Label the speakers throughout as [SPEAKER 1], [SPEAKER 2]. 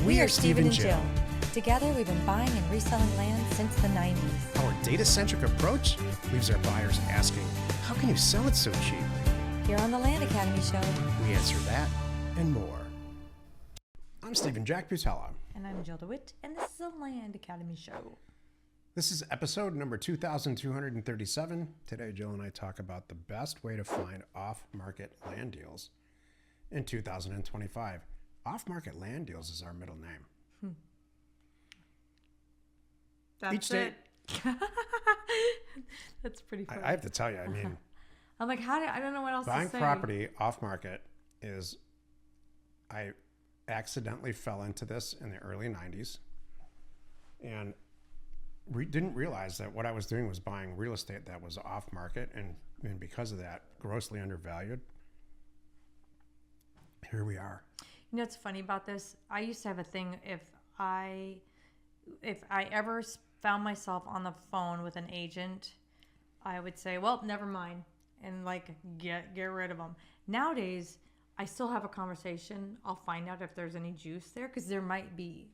[SPEAKER 1] We are Steve and Jill.
[SPEAKER 2] Together, we've been buying and reselling land since the 90s.
[SPEAKER 1] Our data-centric approach leaves our buyers asking, how can you sell it so cheap?
[SPEAKER 2] Here on the Land Academy Show,
[SPEAKER 1] We answer that and more. I'm Stephen Jack Butella.
[SPEAKER 2] And I'm Jill DeWitt, and this is the Land Academy Show.
[SPEAKER 1] This is episode number 2237. Today, Jill and I talk about the best way to find off-market land deals in 2025. Off-market land deals is our middle name.
[SPEAKER 2] That's it. That's pretty funny.
[SPEAKER 1] I have to tell you, I mean,
[SPEAKER 2] I'm like, I don't know what else to say.
[SPEAKER 1] buying property off-market is, I accidentally fell into this in the early 90s and didn't realize that what I was doing was buying real estate that was off-market, and because of that, grossly undervalued. Here we are.
[SPEAKER 2] You know what's funny about this? I used to have a thing, if I ever found myself on the phone with an agent, I would say, well, never mind, and like get rid of them. Nowadays, I still have a conversation. I'll find out if there's any juice there, because there might be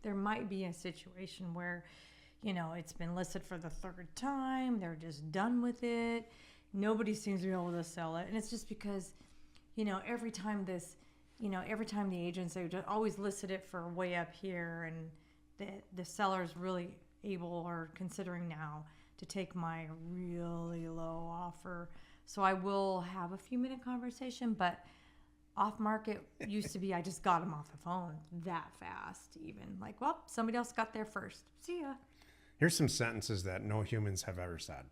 [SPEAKER 2] a situation where, you know, it's been listed for the third time. They're just done with it. Nobody seems to be able to sell it, and it's just because, you know, every time the agents, they just always listed it for way up here, and the seller's really able or considering now to take my really low offer. So I will have a few minute conversation, but off market used to be, I just got them off the phone that fast, even like, well, somebody else got there first. See ya.
[SPEAKER 1] Here's some sentences that no humans have ever said.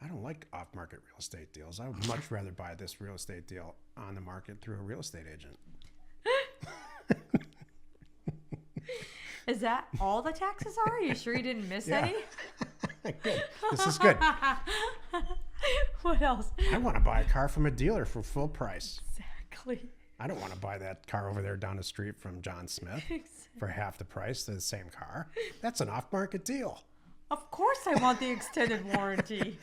[SPEAKER 1] I don't like off-market real estate deals. I would much rather buy this real estate deal on the market through a real estate agent.
[SPEAKER 2] Is that all the taxes are? Are you sure you didn't miss any?
[SPEAKER 1] Good. This is good.
[SPEAKER 2] What else?
[SPEAKER 1] I want to buy a car from a dealer for full price.
[SPEAKER 2] Exactly.
[SPEAKER 1] I don't want to buy that car over there down the street from John Smith for half the price of the same car. That's an off-market deal.
[SPEAKER 2] Of course I want the extended warranty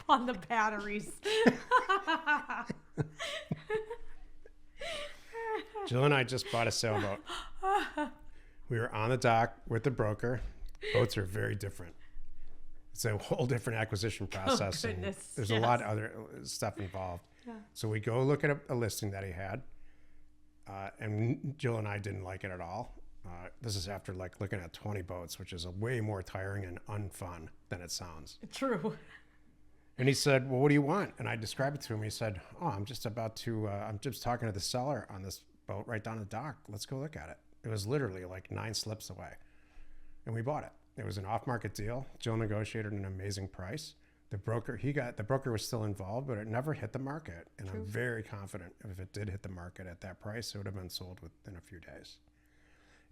[SPEAKER 2] on the batteries.
[SPEAKER 1] Jill and I just bought a sailboat. We were on the dock with the broker. Boats are very different. It's a whole different acquisition process.
[SPEAKER 2] Oh, goodness.
[SPEAKER 1] And there's a lot of other stuff involved. Yeah. So we go look at a listing that he had. And Jill and I didn't like it at all. This is after like looking at 20 boats, which is a way more tiring and unfun than it sounds.
[SPEAKER 2] True.
[SPEAKER 1] And he said, well, what do you want? And I described it to him. He said, I'm just talking to the seller on this boat right down the dock. Let's go look at it. It was literally like 9 slips away. And we bought it. It was an off-market deal. Jill negotiated an amazing price. The broker was still involved, but it never hit the market. And True. I'm very confident if it did hit the market at that price, it would have been sold within a few days.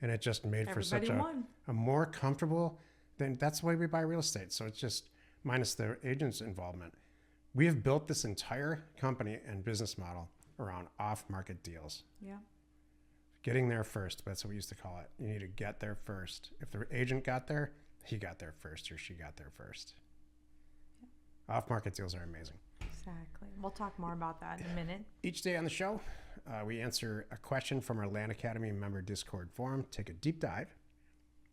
[SPEAKER 1] And it just made for such a more comfortable, that's the way we buy real estate. So it's just minus the agent's involvement. We have built this entire company and business model around off-market deals. Yeah. Getting there first, that's what we used to call it. You need to get there first. If the agent got there, he got there first or she got there first. Yeah. Off-market deals are amazing.
[SPEAKER 2] Exactly. We'll talk more about that in a minute.
[SPEAKER 1] Each day on the show, we answer a question from our Land Academy member Discord forum. Take a deep dive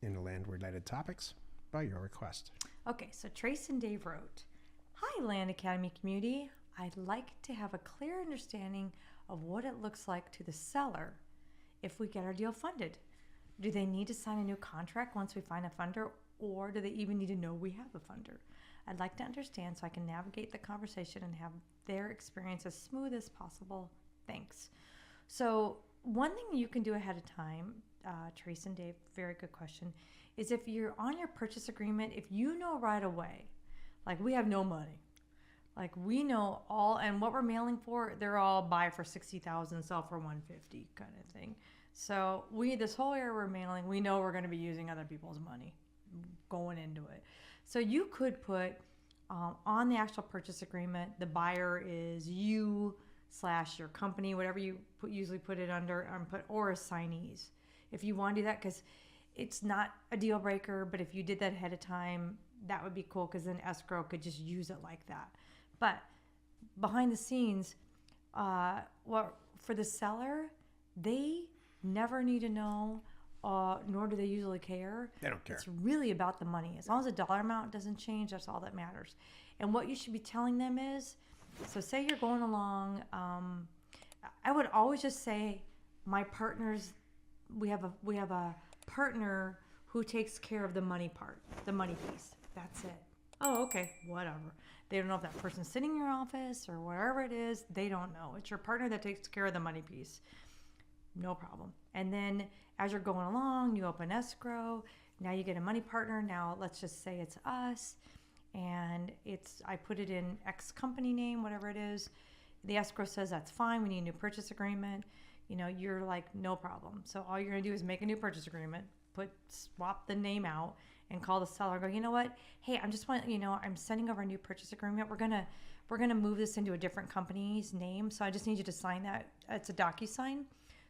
[SPEAKER 1] into land-related topics by your request.
[SPEAKER 2] Okay, so Trace and Dave wrote, "Hi, Land Academy community. I'd like to have a clear understanding of what it looks like to the seller if we get our deal funded. Do they need to sign a new contract once we find a funder, or do they even need to know we have a funder? I'd like to understand so I can navigate the conversation and have their experience as smooth as possible. Thanks." So one thing you can do ahead of time, Trace and Dave, very good question, is if you're on your purchase agreement, if you know right away, like we have no money, like we know all, and what we're mailing for, they're all buy for $60,000, sell for $150 kind of thing. So this whole year we're mailing, we know we're going to be using other people's money going into it. So you could put on the actual purchase agreement, the buyer is you/your company, whatever you usually put it under, or assignees. If you want to do that, because it's not a deal breaker, but if you did that ahead of time, that would be cool, because then escrow could just use it like that. But behind the scenes, for the seller, They never need to know, nor do they usually care.
[SPEAKER 1] They don't care.
[SPEAKER 2] It's really about the money. As long as the dollar amount doesn't change, that's all that matters. And what you should be telling them is, so say you're going along, I would always just say, my partners, we have a partner who takes care of the money part, the money piece. That's it. Oh, okay, whatever. They don't know if that person's sitting in your office or wherever it is. They don't know. It's your partner that takes care of the money piece. No problem. And then as you're going along, you open escrow. Now you get a money partner. Now let's just say it's us. And I put it in X company name, whatever it is. The escrow says that's fine. We need a new purchase agreement. You're like, no problem. So all you're going to do is make a new purchase agreement, swap the name out, and call the seller. Go, you know what? Hey, I'm just I'm sending over a new purchase agreement. We're gonna move this into a different company's name. So I just need you to sign that. It's a DocuSign.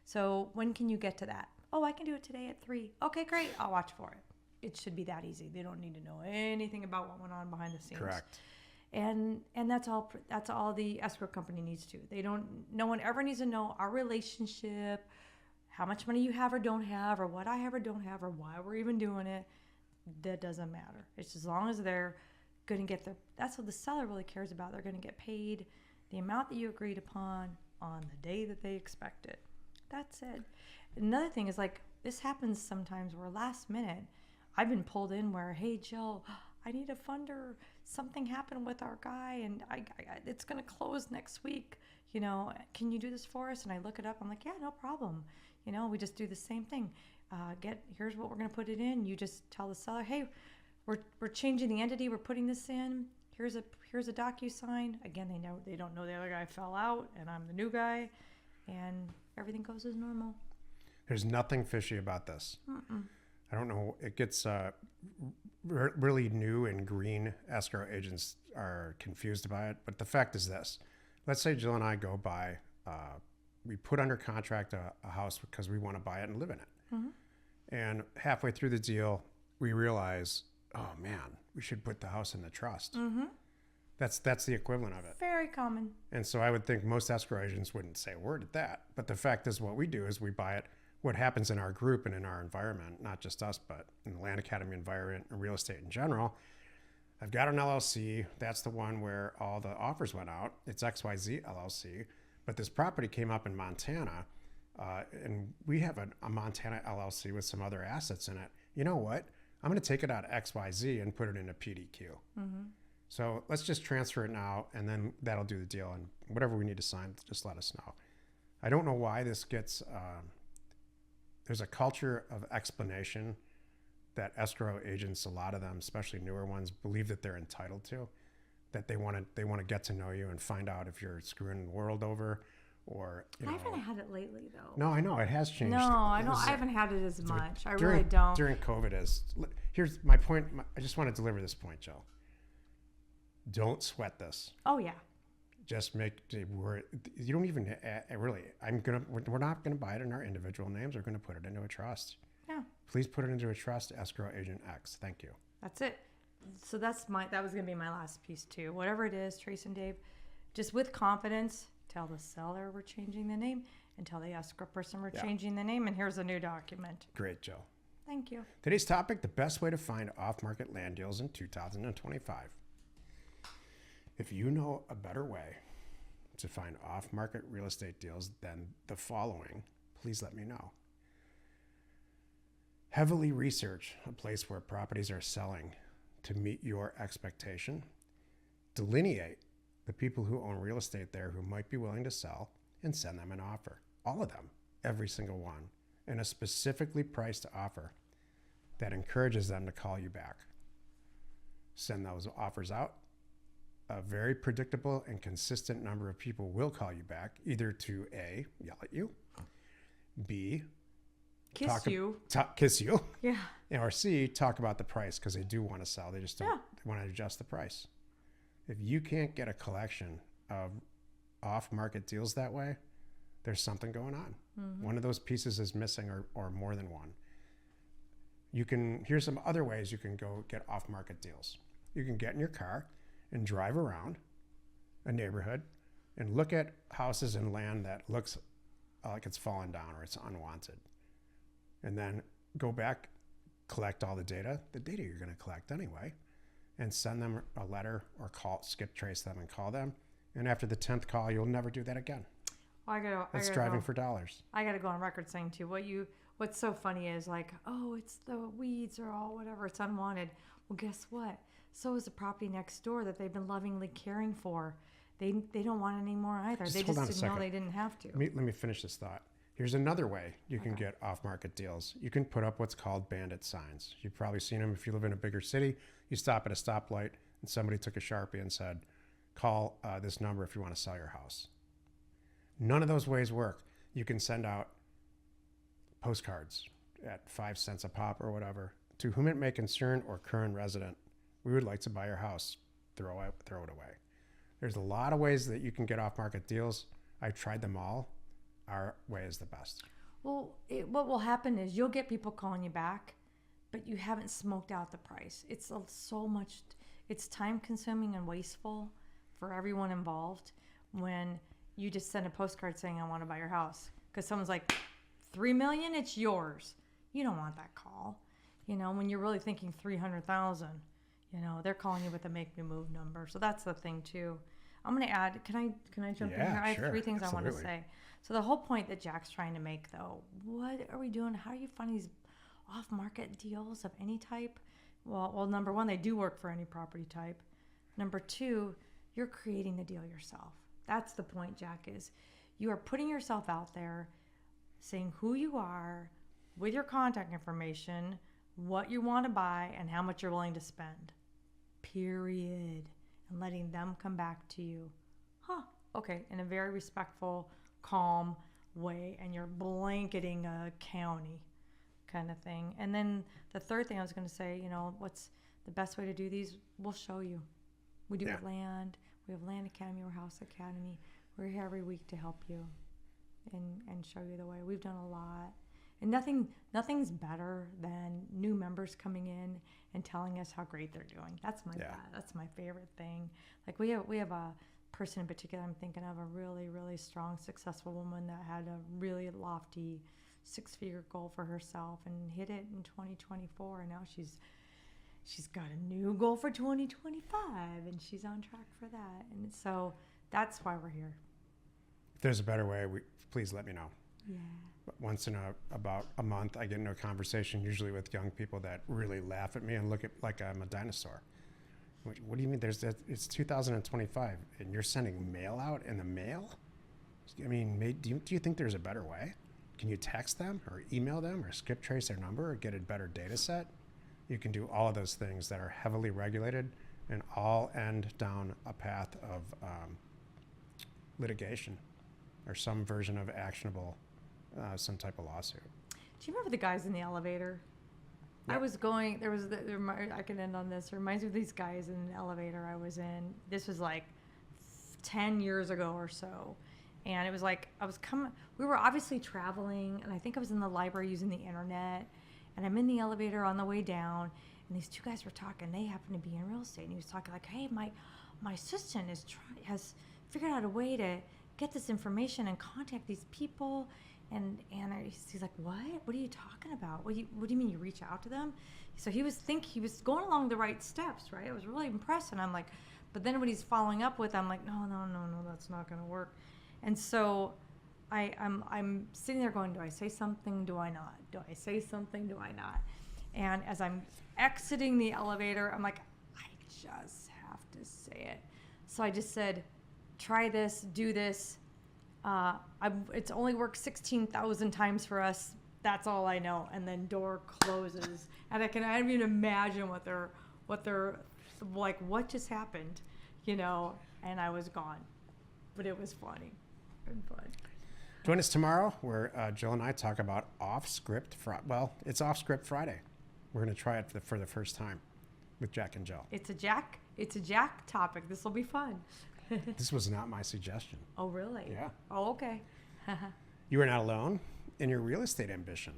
[SPEAKER 2] So when can you get to that? Oh, I can do it today at 3. Okay, great. I'll watch for it. It should be that easy. They don't need to know anything about what went on behind the scenes.
[SPEAKER 1] Correct.
[SPEAKER 2] And that's all the escrow company needs to. No one ever needs to know our relationship, how much money you have or don't have, or what I have or don't have, or why we're even doing it. That doesn't matter. It's as long as they're going to get that's what the seller really cares about. They're going to get paid the amount that you agreed upon on the day that they expect it. That's it. Another thing is, like, this happens sometimes where last minute I've been pulled in where, hey, Jill, I need a funder. Something happened with our guy and it's going to close next week. Can you do this for us? And I look it up. I'm like, yeah, no problem. We just do the same thing. Here's what we're going to put it in. You just tell the seller, hey, we're changing the entity. We're putting this in. Here's a DocuSign. Again, they don't know the other guy fell out and I'm the new guy, and everything goes as normal.
[SPEAKER 1] There's nothing fishy about this. Mm-mm. I don't know. It gets really new and green escrow agents are confused by it. But the fact is this. Let's say Jill and I go buy, we put under contract a house because we want to buy it and live in it. Mm-hmm. And halfway through the deal, we realize, oh man, we should put the house in the trust. Mm-hmm. That's the equivalent of it.
[SPEAKER 2] Very common.
[SPEAKER 1] And so I would think most escrow agents wouldn't say a word at that. But the fact is, what we do is we buy it. What happens in our group and in our environment, not just us, but in the Land Academy environment and real estate in general, I've got an LLC. That's the one where all the offers went out. It's XYZ LLC. But this property came up in Montana, and we have a Montana LLC with some other assets in it. You know what? I'm going to take it out of XYZ and put it in a PDQ. Mm-hmm. So let's just transfer it now, and then that'll do the deal. And whatever we need to sign, just let us know. I don't know why this gets... there's a culture of explanation that escrow agents, a lot of them, especially newer ones, believe that they're entitled to, that they want to get to know you and find out if you're screwing the world over, or
[SPEAKER 2] I haven't had it lately though.
[SPEAKER 1] No, I know it has changed.
[SPEAKER 2] No, I don't. I haven't had it as much. I
[SPEAKER 1] really
[SPEAKER 2] don't.
[SPEAKER 1] During COVID, here's my point. I just want to deliver this point, Joe. Don't sweat this.
[SPEAKER 2] Oh yeah.
[SPEAKER 1] Just you don't even really. We're not gonna buy it in our individual names. We're gonna put it into a trust.
[SPEAKER 2] Yeah.
[SPEAKER 1] Please put it into a trust, escrow agent X. Thank you.
[SPEAKER 2] That's it. So that was gonna be my last piece too. Whatever it is, Trace and Dave, just with confidence, tell the seller we're changing the name, and tell the escrow person we're changing the name, and here's a new document.
[SPEAKER 1] Great, Joe.
[SPEAKER 2] Thank you.
[SPEAKER 1] Today's topic: the best way to find off-market land deals in 2025. If you know a better way to find off-market real estate deals than the following, please let me know. Heavily research a place where properties are selling to meet your expectation. Delineate the people who own real estate there who might be willing to sell, and send them an offer. All of them, every single one, and a specifically priced offer that encourages them to call you back. Send those offers out. A very predictable and consistent number of people will call you back, either to A, yell at you, B,
[SPEAKER 2] kiss you,
[SPEAKER 1] yeah, or C, talk about the price because they do want to sell. They just don't want to adjust the price. If you can't get a collection of off-market deals that way, there's something going on. Mm-hmm. One of those pieces is missing, or more than one. Here's some other ways you can go get off-market deals. You can get in your car and drive around a neighborhood and look at houses and land that looks like it's fallen down or it's unwanted. And then go back, collect all the data you're going to collect anyway, and send them a letter or call, skip trace them and call them. And after the 10th call, you'll never do that again.
[SPEAKER 2] Well,
[SPEAKER 1] That's driving for dollars.
[SPEAKER 2] I got to go on record saying too, what's so funny is like, oh, it's the weeds or all whatever, it's unwanted. Well, guess what? So is the property next door that they've been lovingly caring for. They don't want it anymore either. They just didn't know they didn't have to.
[SPEAKER 1] Let me finish this thought. Here's another way you can get off-market deals. You can put up what's called bandit signs. You've probably seen them if you live in a bigger city. You stop at a stoplight and somebody took a Sharpie and said, call this number if you want to sell your house. None of those ways work. You can send out postcards at 5 cents a pop or whatever to whom it may concern or current resident. We would like to buy your house. Throw it away. There's a lot of ways that you can get off-market deals. I've tried them all. Our way is the best.
[SPEAKER 2] Well, what will happen is you'll get people calling you back, but you haven't smoked out the price. It's it's time consuming and wasteful for everyone involved when you just send a postcard saying, I want to buy your house. Because someone's like, $3 million, it's yours. You don't want that call. When you're really thinking 300,000, they're calling you with a make me move number. So that's the thing too. I'm going to add, can I jump in here? I have 3 things
[SPEAKER 1] Absolutely.
[SPEAKER 2] I want to say. So the whole point that Jack's trying to make though, what are we doing? How are you finding these off-market deals of any type? Well, number one, they do work for any property type. Number two, you're creating the deal yourself. That's the point, Jack, is you are putting yourself out there, saying who you are with your contact information, what you want to buy, and how much you're willing to spend. Period. And letting them come back to you. Okay, in a very respectful, calm way, and you're blanketing a county kind of thing. And then the third thing I was going to say, what's the best way to do these? We'll show you. We do land. We have Land Academy or House Academy. We're here every week to help you and show you the way. We've done a lot. And nothing's better than new members coming in and telling us how great they're doing. That's my favorite thing. Like we have a person in particular I'm thinking of, a really, really strong, successful woman that had a really lofty 6-figure goal for herself and hit it in 2024. And now she's got a new goal for 2025 and she's on track for that. And so that's why we're here.
[SPEAKER 1] If there's a better way, please let me know.
[SPEAKER 2] Yeah.
[SPEAKER 1] Once in about a month, I get into a conversation, usually with young people that really laugh at me and look at like I'm a dinosaur. What do you mean? It's 2025 and you're sending mail out in the mail? I mean, do you think there's a better way? Can you text them or email them or skip trace their number or get a better data set? You can do all of those things that are heavily regulated and all end down a path of litigation or some version of actionable, some type of lawsuit.
[SPEAKER 2] Do you remember the guys in the elevator?
[SPEAKER 1] Yep.
[SPEAKER 2] I can end on this. It reminds me of these guys in an elevator I was in. This was like 10 years ago or so. And it was like, we were obviously traveling, and I think I was in the library using the internet, and I'm in the elevator on the way down, and these 2 guys were talking. They happen to be in real estate, and he was talking like, hey, my assistant has figured out a way to get this information and contact these people. And he's like, what are you talking about? What do you mean you reach out to them? So he was going along the right steps, right? I was really impressed. And I'm like, but then when he's following up with, I'm like, no, that's not going to work. And so I'm sitting there going, do I say something? Do I not? Do I say something? Do I not? And as I'm exiting the elevator, I'm like, I just have to say it. So I just said, try this, do this. It's only worked 16,000 times for us. That's all I know. And then door closes, and I don't even imagine what they're like. What just happened, And I was gone, but it was funny and fun.
[SPEAKER 1] Join us tomorrow, where Jill and I talk about off-script. It's off-script Friday. We're going to try it for the first time with Jack and Jill.
[SPEAKER 2] It's a Jack topic. This will be fun.
[SPEAKER 1] This was not my suggestion.
[SPEAKER 2] Oh, really?
[SPEAKER 1] Yeah.
[SPEAKER 2] Oh, okay.
[SPEAKER 1] You are not alone in your real estate ambition.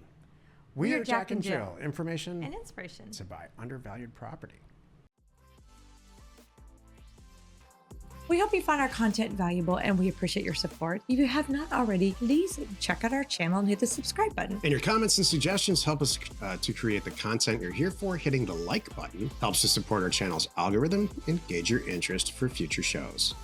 [SPEAKER 1] We are Jack and Jill. Information
[SPEAKER 2] and inspiration
[SPEAKER 1] to buy undervalued property.
[SPEAKER 2] We hope you found our content valuable and we appreciate your support. If you have not already, please check out our channel and hit the subscribe button.
[SPEAKER 1] And your comments and suggestions help us to create the content you're here for. Hitting the like button helps to support our channel's algorithm and gauge your interest for future shows.